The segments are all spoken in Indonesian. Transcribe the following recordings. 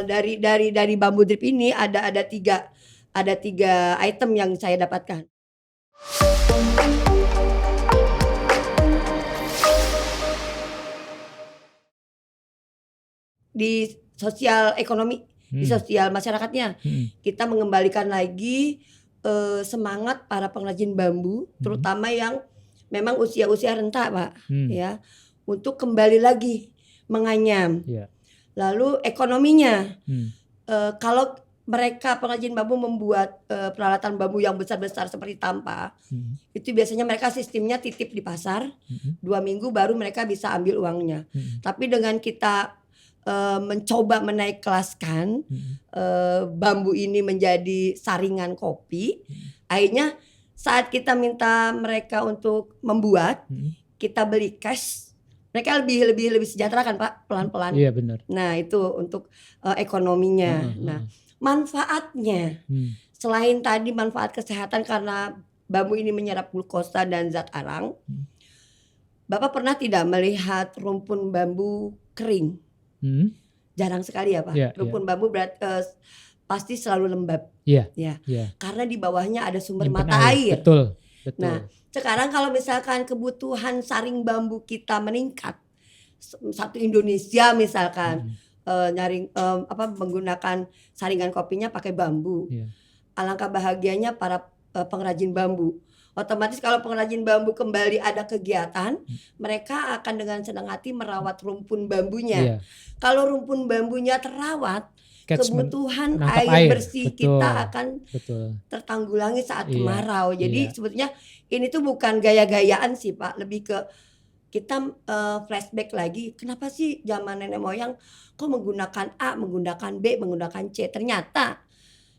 dari bambu drip ini ada tiga item yang saya dapatkan. Di sosial ekonomi, di sosial masyarakatnya, kita mengembalikan lagi semangat para pengrajin bambu, terutama yang memang usia-usia renta, Pak, ya, untuk kembali lagi menganyam. Lalu ekonominya, kalau mereka pengrajin bambu membuat peralatan bambu yang besar-besar seperti tampa, itu biasanya mereka sistemnya titip di pasar, 2 minggu baru mereka bisa ambil uangnya. Tapi dengan kita mencoba menaik kelaskan bambu ini menjadi saringan kopi, akhirnya saat kita minta mereka untuk membuat, kita beli cash, mereka lebih sejahtera kan, Pak, pelan-pelan. Iya benar. Nah itu untuk ekonominya. Nah manfaatnya, selain tadi manfaat kesehatan karena bambu ini menyerap glukosa dan zat arang, Bapak pernah tidak melihat rumpun bambu kering? Jarang sekali ya, Pak. Rumpun bambu pasti selalu lembab. Ya. Karena di bawahnya ada sumber mata air. Betul. Nah, sekarang kalau misalkan kebutuhan saring bambu kita meningkat, satu Indonesia misalkan menggunakan saringan kopinya pakai bambu. Alangkah bahagianya para pengrajin bambu. Otomatis kalau pengrajin bambu kembali ada kegiatan, mereka akan dengan senang hati merawat rumpun bambunya. Kalau rumpun bambunya terawat, kebutuhan air bersih kita akan tertanggulangi saat kemarau. Jadi sebetulnya ini tuh bukan gaya-gayaan sih, Pak, lebih ke kita flashback lagi, kenapa sih zaman nenek moyang kok menggunakan A, menggunakan B, menggunakan C. Ternyata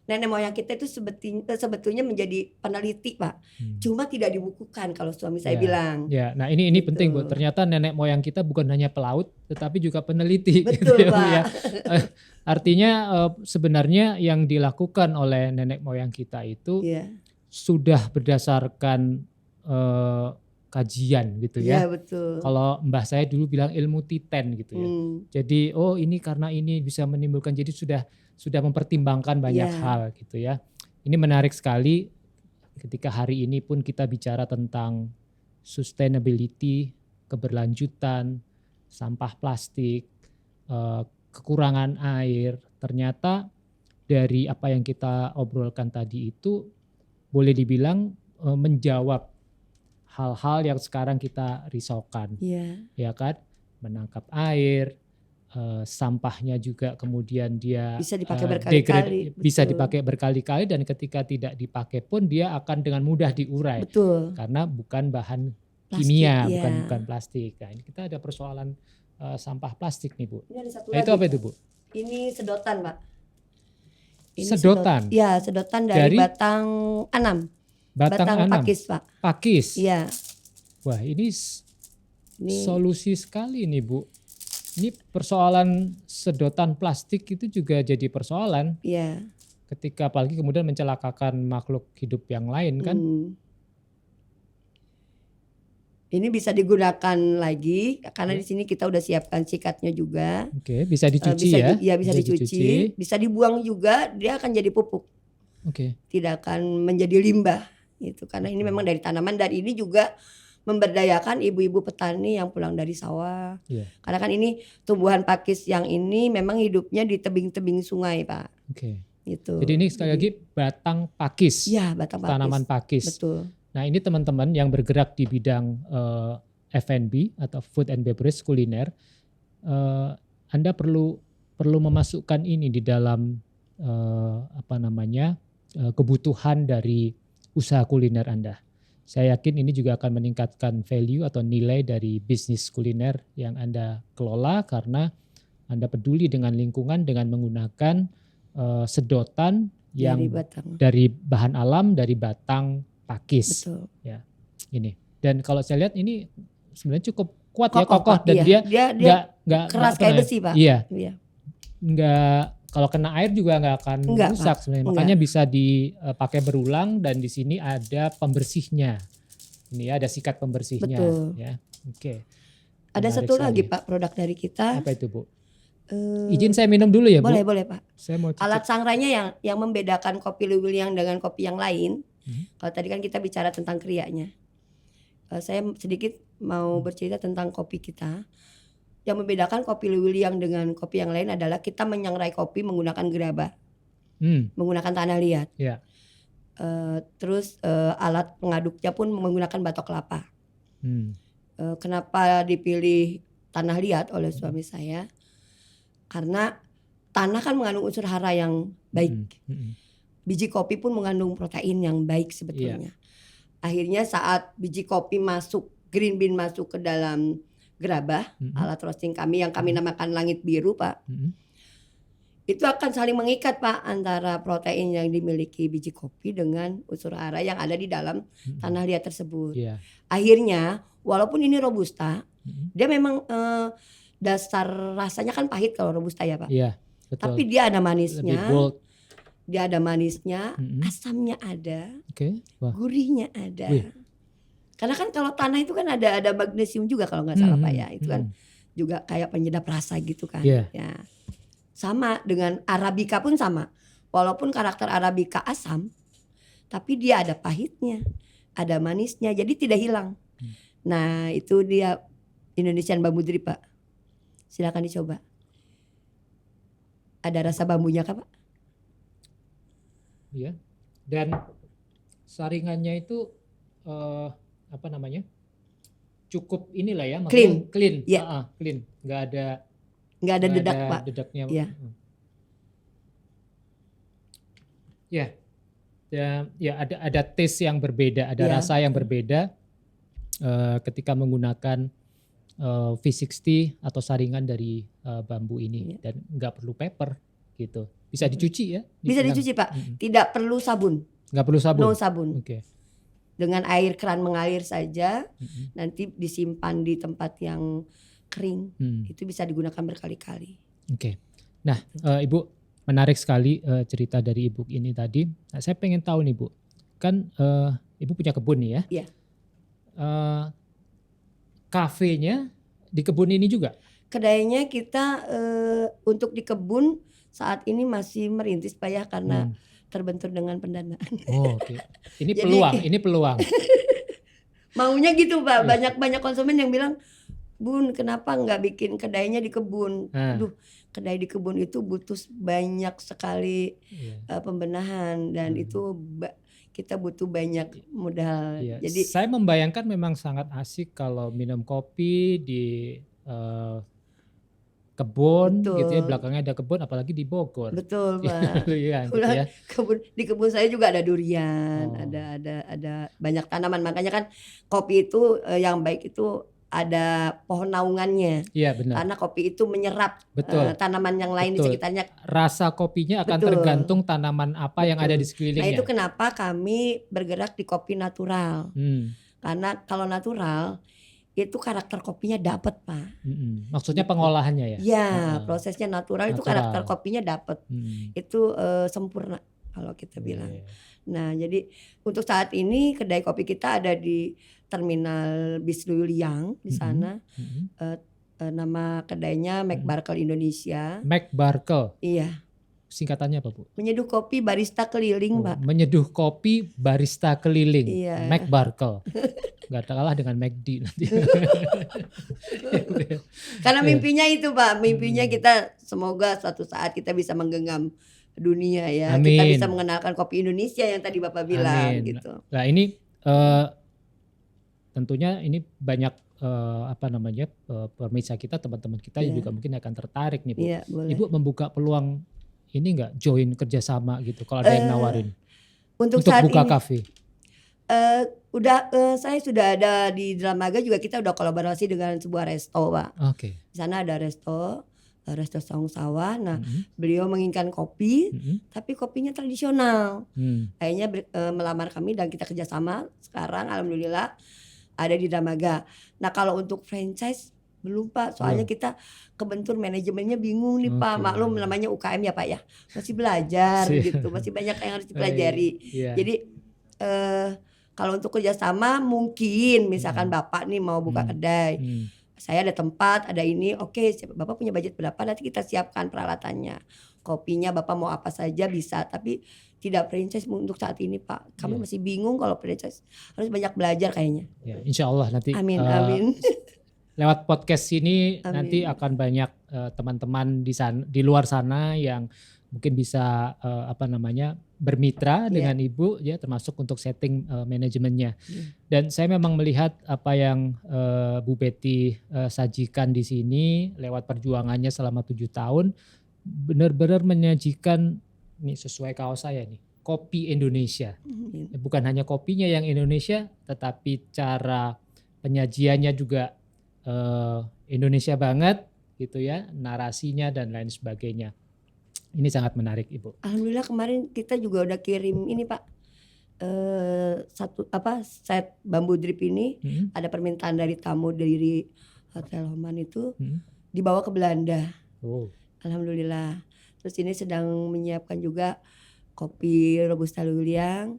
nenek moyang kita itu sebetulnya menjadi peneliti, Pak. Cuma tidak dibukukan kalau suami saya bilang. Nah ini gitu. Penting, Bu. Ternyata nenek moyang kita bukan hanya pelaut, tetapi juga peneliti. Betul, gitu, Pak. Ya. Artinya sebenarnya yang dilakukan oleh nenek moyang kita itu sudah berdasarkan kajian gitu ya. Betul. Kalau mbah saya dulu bilang ilmu titen gitu ya. Jadi ini karena ini bisa menimbulkan, jadi sudah mempertimbangkan banyak hal gitu ya. Ini menarik sekali ketika hari ini pun kita bicara tentang sustainability, keberlanjutan, sampah plastik, kekurangan air. Ternyata dari apa yang kita obrolkan tadi itu boleh dibilang menjawab hal-hal yang sekarang kita risaukan. Ya kan? Menangkap air, sampahnya juga kemudian dia bisa dipakai berkali-kali, bisa dipakai berkali-kali, dan ketika tidak dipakai pun dia akan dengan mudah diurai. Betul. Karena bukan bahan kimia, bukan plastik. Nah, ini kita ada persoalan sampah plastik nih, Bu. Ini ada satu lagi, itu apa itu, Bu? Ini sedotan, Pak. Ini sedotan. Sedotan dari batang anam. Batang pakis, Pak. Pakis. Iya. Wah, ini solusi sekali nih, Bu. Ini persoalan sedotan plastik itu juga jadi persoalan. Ketika apalagi kemudian mencelakakan makhluk hidup yang lain kan. Ini bisa digunakan lagi karena di sini kita udah siapkan sikatnya juga. Bisa dicuci bisa dicuci. Bisa dibuang juga, dia akan jadi pupuk. Tidak akan menjadi limbah gitu. Karena ini memang dari tanaman, dan ini juga memberdayakan ibu-ibu petani yang pulang dari sawah. Karena kan ini tumbuhan pakis yang ini memang hidupnya di tebing-tebing sungai, Pak. Gitu. Jadi ini sekali lagi batang pakis. Batang pakis. Tanaman pakis. Betul. Nah ini teman-teman yang bergerak di bidang F&B atau food and beverage kuliner, Anda perlu memasukkan ini di dalam kebutuhan dari usaha kuliner Anda. Saya yakin ini juga akan meningkatkan value atau nilai dari bisnis kuliner yang Anda kelola, karena Anda peduli dengan lingkungan dengan menggunakan sedotan yang dari bahan alam, dari batang pakis. Betul. Ya, ini. Dan kalau saya lihat ini sebenarnya cukup kuat, kokoh, dan dia nggak keras kayak besi, Pak. Iya. Nggak, kalau kena air juga nggak akan rusak sebenarnya. Makanya bisa dipakai berulang, dan di sini ada pembersihnya. Ini ada sikat pembersihnya. Betul. Ya. Ada satu lagi, Pak, produk dari kita. Apa itu, Bu? Izin saya minum dulu ya Bu. Boleh Pak. Saya mau cicip. Alat sangranya yang membedakan kopi Lewiliang dengan kopi yang lain. Kalau tadi kan kita bicara tentang krianya. Saya sedikit mau bercerita tentang kopi kita. Yang membedakan kopi Lewiliang dengan kopi yang lain adalah kita menyangrai kopi menggunakan gerabah, menggunakan tanah liat. Ya. Terus alat pengaduknya pun menggunakan batok kelapa. Kenapa dipilih tanah liat oleh suami saya? Karena tanah kan mengandung unsur hara yang baik. Biji kopi pun mengandung protein yang baik sebetulnya. Akhirnya saat biji kopi masuk, green bean masuk ke dalam gerabah, alat roasting kami yang kami namakan langit biru Pak. Itu akan saling mengikat Pak antara protein yang dimiliki biji kopi dengan unsur hara yang ada di dalam tanah liat tersebut. Akhirnya walaupun ini robusta, dia memang dasar rasanya kan pahit kalau robusta ya Pak. Iya, betul. Tapi dia ada manisnya. Lebih bold. Dia ada manisnya, asamnya ada, Wah. gurihnya ada. Karena kan kalau tanah itu kan ada magnesium juga kalau nggak salah Pak ya. Itu kan juga kayak penyedap rasa gitu kan. Ya. Sama dengan Arabica pun sama. Walaupun karakter Arabica asam, tapi dia ada pahitnya, ada manisnya, jadi tidak hilang. Nah itu dia Indonesian Bambu Drip Pak. Silakan dicoba. Ada rasa bambunya kah Pak? Iya. Dan saringannya itu apa namanya? Cukup inilah ya, maksudnya clean. Ya. Clean. Nggak ada dedak Pak. Dedaknya. Ya. Ya ada taste yang berbeda, ada rasa yang berbeda ketika menggunakan V60 atau saringan dari bambu ini dan nggak perlu paper gitu. Bisa dicuci ya? Bisa dicuci Pak. Tidak perlu sabun. Nggak perlu sabun. No sabun. Oke. Dengan air keran mengalir saja, nanti disimpan di tempat yang kering. Itu bisa digunakan berkali-kali. Oke. Nah, Ibu menarik sekali cerita dari Ibu ini tadi. Nah, saya pengen tahu nih Bu, kan Ibu punya kebun nih ya? Iya. Kafenya di kebun ini juga? Kedainya kita untuk di kebun saat ini masih merintis Pak ya karena terbentur dengan pendanaan. Oh, oke. Ini peluang. Maunya gitu Pak, banyak konsumen yang bilang, "Bun, kenapa nggak bikin kedainya di kebun?" Aduh, kedai di kebun itu butuh banyak sekali pembenahan dan itu kita butuh banyak modal. Jadi saya membayangkan memang sangat asik kalau minum kopi di kebun gitu ya, belakangnya ada kebun apalagi di Bogor. Betul Pak. Gitu ya. Di kebun saya juga ada durian, ada banyak tanaman. Makanya kan kopi itu yang baik itu ada pohon naungannya. Iya benar. Karena kopi itu menyerap tanaman yang lain di sekitarnya. Rasa kopinya akan tergantung tanaman apa yang ada di sekelilingnya. Nah itu kenapa kami bergerak di kopi natural. Karena kalau natural itu karakter kopinya dapat Pak. Maksudnya pengolahannya ya? Ya prosesnya natural itu karakter kopinya dapat. Itu sempurna kalau kita bilang. Nah jadi untuk saat ini kedai kopi kita ada di Terminal Bis Lewiliang di sana. Nama kedainya McBarkel Indonesia. McBarkel? Iya. Singkatannya apa Bu? Menyeduh kopi barista keliling Pak. Menyeduh kopi barista keliling. Iya. McBarkel. Gak kalah dengan McD nanti. Karena mimpinya itu Pak. Mimpinya kita semoga suatu saat kita bisa menggenggam dunia ya. Amin. Kita bisa mengenalkan kopi Indonesia yang tadi Bapak bilang. Amin. Gitu. Nah ini tentunya ini banyak pemirsa kita, teman-teman kita yang juga mungkin akan tertarik nih Bu. Boleh. Ibu membuka peluang ini nggak join kerjasama gitu kalau ada yang nawarin untuk saat buka ini, kafe? Saya sudah ada di Dramaga juga, kita udah kolaborasi dengan sebuah resto Pak. Oke. Di sana ada resto Saung Sawah. Nah beliau menginginkan kopi, tapi kopinya tradisional. Akhirnya melamar kami dan kita kerjasama. Sekarang alhamdulillah ada di Dramaga. Nah kalau untuk franchise belum Pak, soalnya kita kebentur manajemennya bingung nih Pak. Maklum namanya UKM ya Pak ya, masih belajar gitu, masih banyak yang harus dipelajari. Jadi kalau untuk kerjasama mungkin misalkan Bapak nih mau buka kedai, saya ada tempat, ada ini, oke, Bapak punya budget berapa, nanti kita siapkan peralatannya. Kopinya Bapak mau apa saja bisa, tapi tidak franchise untuk saat ini Pak. Kami masih bingung kalau franchise, harus banyak belajar kayaknya. Ya, insya Allah nanti Amin, amin. lewat podcast ini Amin. nanti akan banyak teman-teman di luar sana yang mungkin bisa bermitra dengan Ibu ya, termasuk untuk setting manajemennya. Dan saya memang melihat apa yang Bu Betty sajikan di sini lewat perjuangannya selama 7 tahun benar-benar menyajikan, nih sesuai kaos saya nih, kopi Indonesia. Bukan hanya kopinya yang Indonesia, tetapi cara penyajiannya juga Indonesia banget gitu ya, narasinya dan lain sebagainya. Ini sangat menarik Ibu. Alhamdulillah kemarin kita juga udah kirim ini Pak, set bambu drip ini. Ada permintaan dari tamu dari Hotel Homan itu dibawa ke Belanda. Alhamdulillah. Terus ini sedang menyiapkan juga kopi Robusta Luliang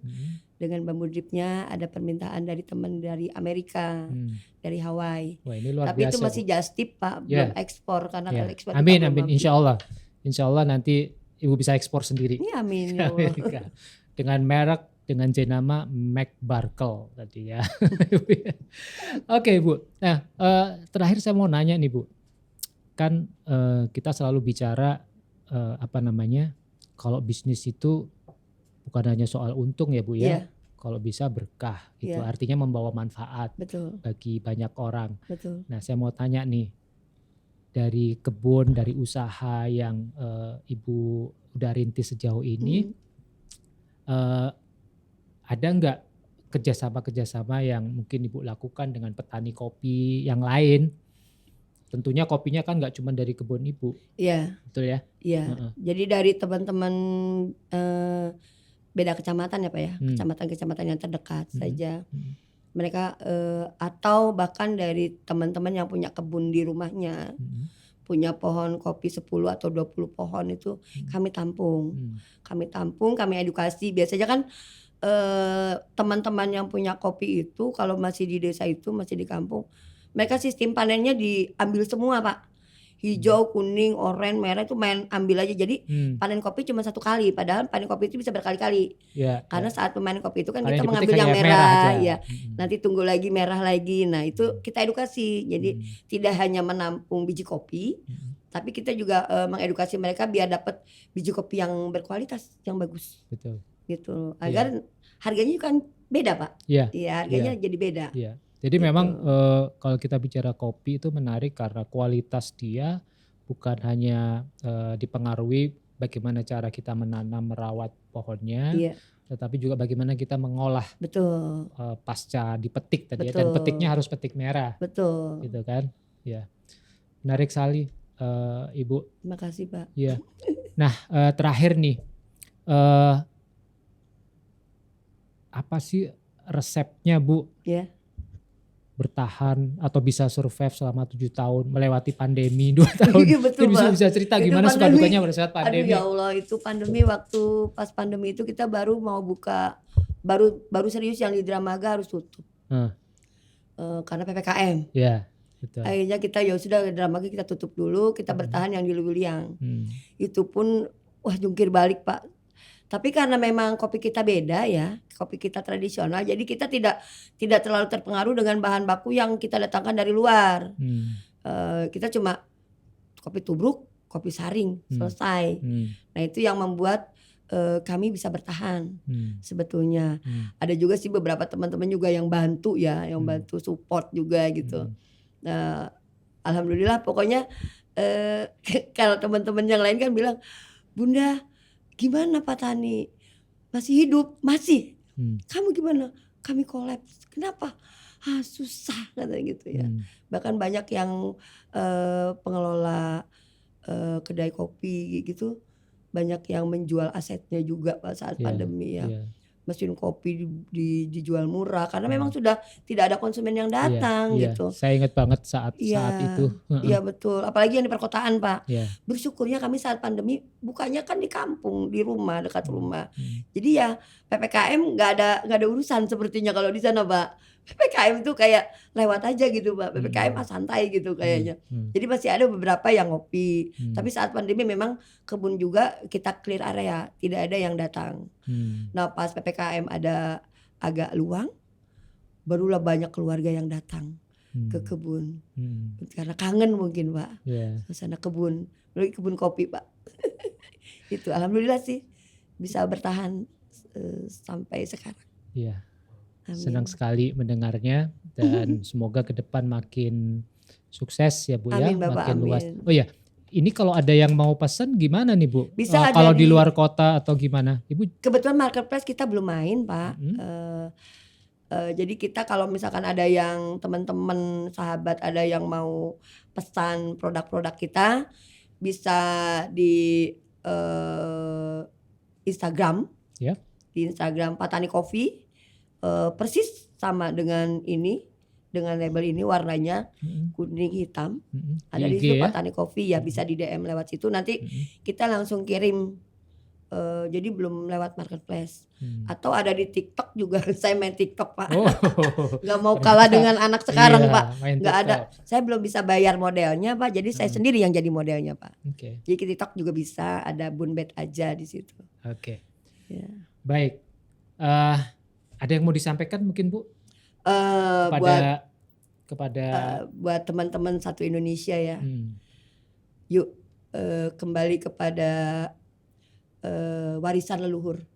dengan bambu dripnya. Ada permintaan dari teman dari Amerika, dari Hawaii. Wah, ini luar tapi biasa, itu masih just tip Pak, belum ekspor karena kalau ekspor kita amin, belum amin, mampu. Insya Allah nanti Ibu bisa ekspor sendiri. Ini amin ke ya Allah. Amerika. Dengan merek dengan jenama McBarkle tadi ya. Oke Bu. Nah terakhir saya mau nanya nih Bu. Kan kita selalu bicara kalau bisnis itu bukan hanya soal untung ya Bu ya. Kalau bisa berkah gitu. Artinya membawa manfaat bagi banyak orang. Nah saya mau tanya nih, dari kebun, dari usaha yang Ibu udah rintis sejauh ini, ada nggak kerjasama yang mungkin Ibu lakukan dengan petani kopi yang lain? Tentunya kopinya kan nggak cuma dari kebun Ibu. Iya. Betul ya? Iya. Jadi dari teman-teman beda kecamatan ya Pak ya, kecamatan-kecamatan yang terdekat saja. Mereka atau bahkan dari teman-teman yang punya kebun di rumahnya, punya pohon kopi 10 atau 20 pohon itu kami tampung. Kami edukasi. Biasanya kan teman-teman yang punya kopi itu kalau masih di desa itu, masih di kampung, mereka sistem panennya diambil semua Pak. Hijau, kuning, oranye, merah itu main ambil aja. Jadi panen kopi cuma 1 kali, padahal panen kopi itu bisa berkali-kali. Karena saat memanen kopi itu kan kita mengambil yang merah ya. Nanti tunggu lagi merah lagi. Nah, itu kita edukasi. Jadi tidak hanya menampung biji kopi, tapi kita juga mengedukasi mereka biar dapat biji kopi yang berkualitas, yang bagus. Betul. Gitu. Agar harganya kan beda Pak. Iya, harganya jadi beda. Iya. Jadi memang kalau kita bicara kopi itu menarik karena kualitas dia bukan hanya dipengaruhi bagaimana cara kita menanam, merawat pohonnya, tetapi juga bagaimana kita mengolah pasca dipetik tadi ya, dan petiknya harus petik merah. Betul. Gitu kan? Ya. Menarik sekali Ibu. Terima kasih Pak. Iya. Nah, terakhir nih, apa sih resepnya Bu? Bertahan atau bisa survive selama 7 tahun melewati pandemi 2 tahun. Iya, betul, bisa cerita itu gimana suka dukanya pada saat pandemi? Aduh ya Allah, itu pandemi, waktu pas pandemi itu kita baru mau buka, baru serius yang di Dramaga harus tutup. Karena PPKM. Iya, betul. Akhirnya kita ya sudah Dramaga kita tutup dulu, kita bertahan yang di Luliang. Itu pun wah jungkir balik Pak. Tapi karena memang kopi kita beda ya, kopi kita tradisional, jadi kita tidak terlalu terpengaruh dengan bahan baku yang kita datangkan dari luar. Kita cuma kopi tubruk, kopi saring, selesai. Nah itu yang membuat kami bisa bertahan sebetulnya. Ada juga sih beberapa teman-teman juga yang bantu ya, yang bantu support juga gitu. Nah, alhamdulillah pokoknya kalau teman-teman yang lain kan bilang, Bunda gimana Pak Tani? Masih hidup? Masih. Kamu gimana? Kami kolaps. Kenapa? Susah katanya gitu ya. Bahkan banyak yang pengelola kedai kopi gitu, banyak yang menjual asetnya juga Pak saat pandemi ya. Mesin kopi dijual murah karena memang sudah tidak ada konsumen yang datang gitu. Saya ingat banget saat itu. Iya betul, apalagi yang di perkotaan Pak. Bersyukurnya kami saat pandemi bukanya kan di kampung, di rumah, dekat rumah. Jadi ya PPKM nggak ada urusan sepertinya kalau di sana Pak. PPKM tuh kayak lewat aja gitu Pak, PPKM santai gitu kayaknya. Jadi masih ada beberapa yang ngopi, tapi saat pandemi memang kebun juga kita clear area, tidak ada yang datang. Nah pas PPKM ada agak luang, barulah banyak keluarga yang datang ke kebun. Karena kangen mungkin Pak, suasana kebun, lagi kebun kopi Pak. Itu alhamdulillah sih bisa bertahan sampai sekarang. Iya. Amin. Senang sekali mendengarnya dan semoga ke depan makin sukses ya Bu. Amin, ya, Bapak, makin luas. amin. Oh ya, ini kalau ada yang mau pesan gimana nih Bu? Bisa ada kalau di di- luar kota atau gimana? Ibu? Kebetulan marketplace kita belum main Pak. Jadi kita kalau misalkan ada yang teman-teman sahabat ada yang mau pesan produk-produk kita bisa di Instagram. Ya. Di Instagram Patani Coffee. Persis sama dengan ini, dengan label ini warnanya kuning hitam. Ada di IG situ ya? Patani Coffee ya, bisa di DM lewat situ. Nanti kita langsung kirim. Jadi belum lewat marketplace. Atau ada di TikTok juga. Saya main TikTok Pak. Oh. Gak mau kalah dengan anak sekarang Iya, Pak. main Gak ada. TikTok. Saya belum bisa bayar modelnya Pak. Jadi saya sendiri yang jadi modelnya Pak. Oke. Jadi di TikTok juga bisa. Ada Bunbet aja di situ. Oke. Ya. Baik. Ada yang mau disampaikan mungkin Bu kepada Buat teman-teman satu Indonesia ya. Yuk kembali kepada warisan leluhur.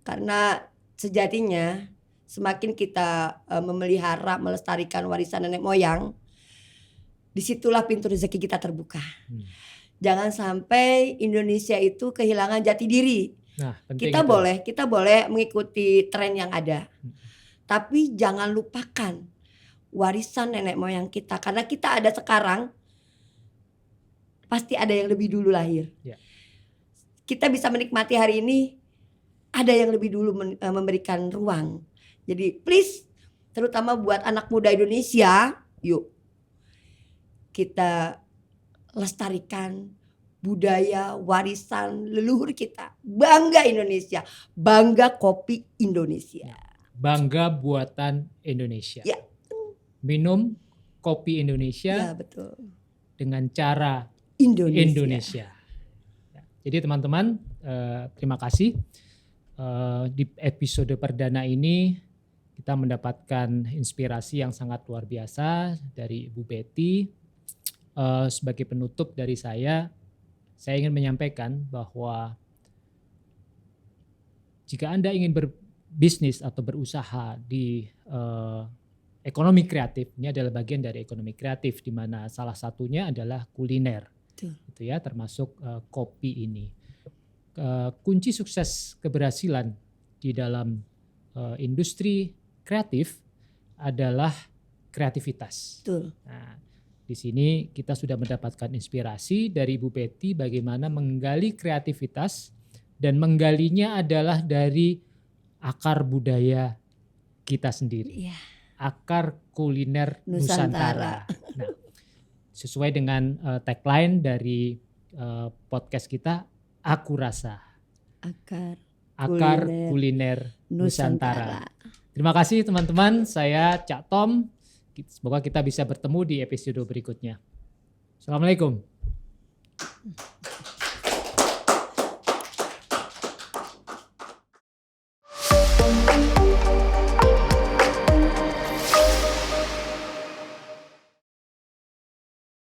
Karena sejatinya semakin kita memelihara, melestarikan warisan nenek moyang, disitulah pintu rezeki kita terbuka. Jangan sampai Indonesia itu kehilangan jati diri. Nah, penting Kita boleh mengikuti tren yang ada. Tapi jangan lupakan warisan nenek moyang kita. Karena kita ada sekarang, pasti ada yang lebih dulu lahir. Ya. Kita bisa menikmati hari ini, ada yang lebih dulu memberikan ruang. Jadi please, terutama buat anak muda Indonesia, yuk kita lestarikan budaya warisan leluhur kita. Bangga Indonesia, bangga kopi Indonesia. Bangga buatan Indonesia. Ya. Minum kopi Indonesia Ya betul. dengan cara Indonesia. Ya. Jadi teman-teman, terima kasih. Di episode perdana ini kita mendapatkan inspirasi yang sangat luar biasa dari Ibu Betty. Sebagai penutup dari saya ingin menyampaikan bahwa jika Anda ingin berbisnis atau berusaha di ekonomi kreatif, ini adalah bagian dari ekonomi kreatif di mana salah satunya adalah kuliner. Gitu ya, termasuk kopi ini. Kunci sukses keberhasilan di dalam industri kreatif adalah kreativitas. Betul. Nah, di sini kita sudah mendapatkan inspirasi dari Ibu Betty bagaimana menggali kreativitas dan menggalinya adalah dari akar budaya kita sendiri. Iya. Akar kuliner Nusantara. Nah, sesuai dengan tagline dari podcast kita, Aku Rasa. Akar kuliner Nusantara. Terima kasih teman-teman, saya Cak Tom. Semoga kita bisa bertemu di episode berikutnya. Assalamualaikum.